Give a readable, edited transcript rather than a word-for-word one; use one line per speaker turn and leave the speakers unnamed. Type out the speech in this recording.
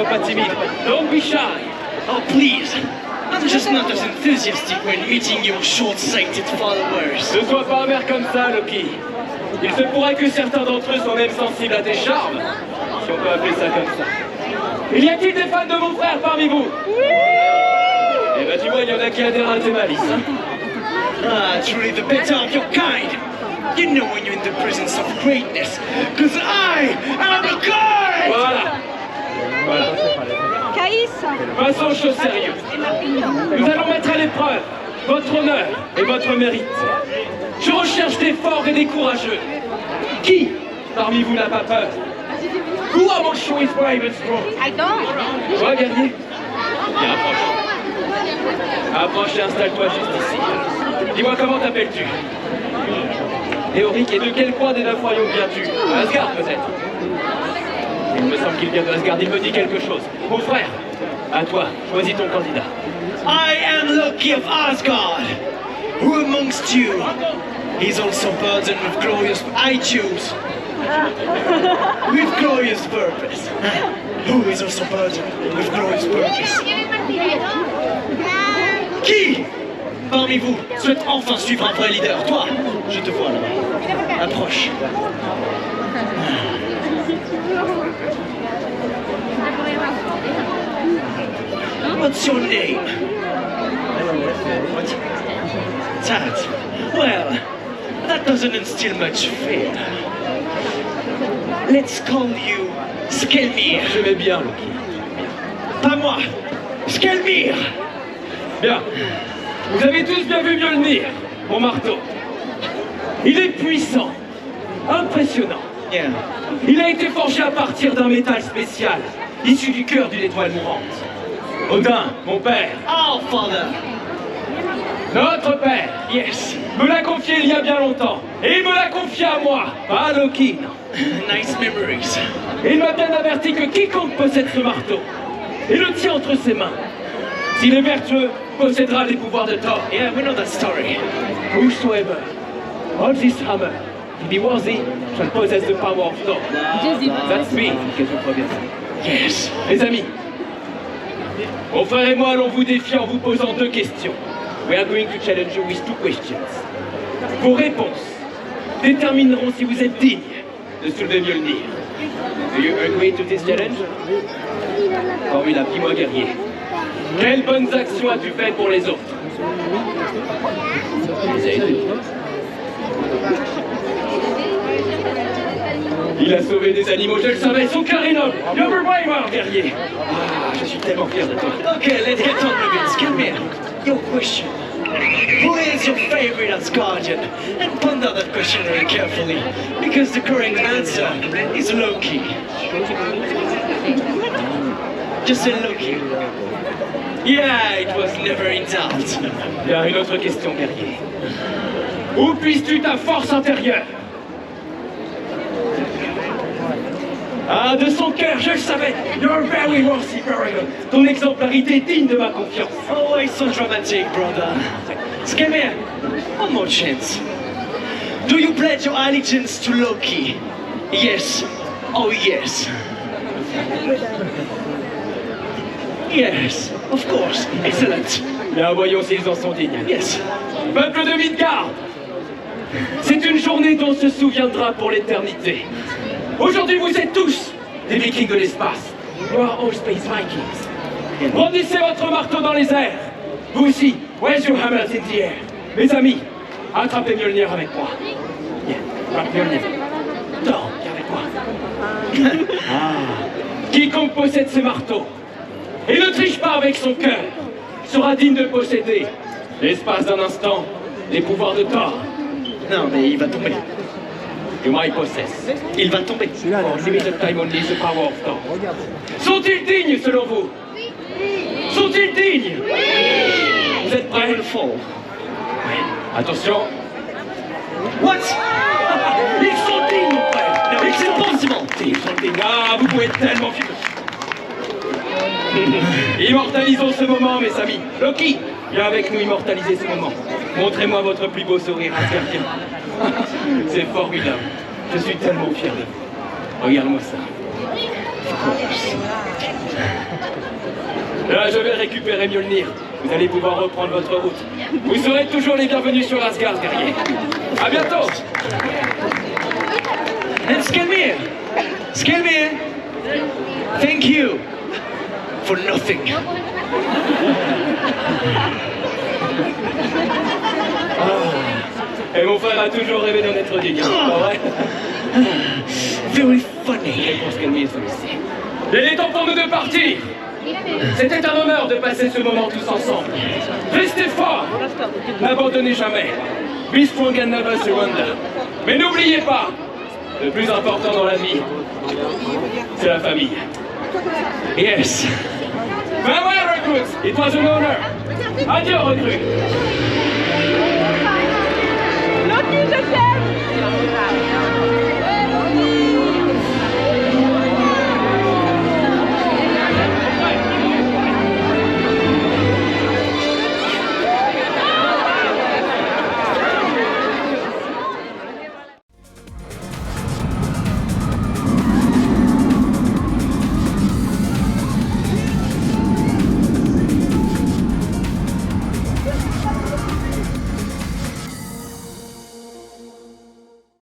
sois pas timide. Don't be shy.
Oh, please. I'm just not as enthusiastic when meeting your short-sighted followers.
Ne sois pas amer comme ça, Loki. Il se pourrait que certains d'entre eux soient même sensibles à tes charmes, si on peut appeler ça comme ça. Il y a-t-il des fans de mon frère parmi vous? Oui. Eh ben, tu vois, il y en a qui adhèrent à tes malices, hein.
Ah, truly the better of your kind. You know when you're in the presence of greatness, because I am a god!
Voilà. Voilà.
Caïs.
Passons aux choses sérieuses. Nous allons mettre à l'épreuve votre honneur et votre mérite. Je recherche des forts et des courageux. Qui parmi vous n'a pas peur? Who amongst you is brave and strong?
I don't.
Toi, guerrier? Viens, approche. Approche et installe-toi juste ici. Dis-moi, comment t'appelles-tu? Théorique, et de quel coin des 9 royaumes viens-tu? Asgard, peut-être? Il me semble qu'il vient de Asgard, il me dit quelque chose. Mon frère, à toi, choisis ton candidat.
I am Loki of Asgard. Who amongst you is also burdened with glorious... I choose. With glorious purpose. Who is also burdened with glorious purpose? Qui parmi vous souhaite enfin suivre un vrai leader? Toi, je te vois là-bas. Approche. What's your name? What? Tad. Well, that doesn't instill much fear. Let's call you Skelmir.
Je vais bien, Loki.
Pas moi, Skelmir.
Bien. Vous avez tous bien vu Mjolnir, mon marteau. Il est puissant, impressionnant.
Yeah.
Il a été forgé à partir d'un métal spécial, issu du cœur d'une étoile mourante. Odin, mon père,
Our father.
notre père,
Yes.
me l'a confié il y a bien longtemps. Et il me l'a confié à moi, pas à Loki.
Nice memories.
Et il m'a bien averti que quiconque possède ce marteau et le tient entre ses mains, s'il est vertueux, possédera les pouvoirs de Thor.
Yeah, we know that story.
Whosoever holds this hammer to be worthy shall possess the power of Thor. That's me.
Yes.
Les amis, mon frère et moi allons vous défier en vous posant 2 questions. We are going to challenge you with 2 questions. Vos réponses détermineront si vous êtes digne de soulever Mjolnir. Do you agree to this challenge? Formidable, dis-moi guerrier. Quelles bonnes actions as-tu faites pour les autres? Je les ai aidés. Il a sauvé des animaux, je le savais, son cœur est noble. You're braver, guerrier. Ah, je suis tellement fier de toi.
Okay, let's get on with it. Skelmir, your question. Who is your favorite Asgardian? And ponder that question very carefully, because the correct answer is Loki. Just say Loki. Yeah, it was never in doubt.
Bien, une autre question, guerrier. Où puisses-tu ta force intérieure? Ah, de son cœur, je le savais. You're very worthy, Paragon. Ton exemplarité est digne de ma confiance.
Always so dramatic, brother. Skelmir, one more chance. Do you pledge your allegiance to Loki? Yes. Oh, yes. Yes, of course. Excellent.
Bien, voyons s'ils en sont dignes.
Yes.
Peuple de Midgard, c'est une journée dont on se souviendra pour l'éternité. Aujourd'hui, vous êtes tous des Vikings de l'espace. You are all space Vikings. Brandissez votre marteau dans les airs. Vous aussi, raise your hammers in the air. Mes amis, attrapez Mjolnir avec moi. Yeah, attrape Mjolnir. Thor, viens avec moi. Ah. Quiconque possède ces marteaux et ne triche pas avec son cœur sera digne de posséder, l'espace d'un instant, les pouvoirs de Thor.
Non, mais il va tomber.
You might possess.
Il va tomber.
For limited time only the power of Thor. Sont-ils dignes selon vous? Sont-ils dignes? Vous êtes
I
prêts?
will fall.
Attention.
What?
Ils sont dignes, mon frère.
No, it's impossible.
Ils sont dignes. Ah, vous pouvez être tellement fiers. Immortalisons ce moment, mes amis. Loki, viens avec nous immortaliser ce moment. Montrez-moi votre plus beau sourire asgardien. C'est formidable. Je suis tellement fier de vous. Regarde-moi ça. Là, je vais récupérer Mjolnir. Vous allez pouvoir reprendre votre route. Vous serez toujours les bienvenus sur Asgard, guerrier. À bientôt.
And Skilmir! Skilmir! Thank you for nothing.
Et mon frère a toujours rêvé d'en être digne, pas vrai?
Very funny.
Réponse calmée, celui-ci. Il est temps pour nous de partir. C'était un honneur de passer ce moment tous ensemble. Restez forts. N'abandonnez jamais. Be strong and never surrender. Mais n'oubliez pas, le plus important dans la vie, c'est la famille.
Yes.
Farewell, recruits. It was an honor. Adieu, recrues.
Loki, je t'aime.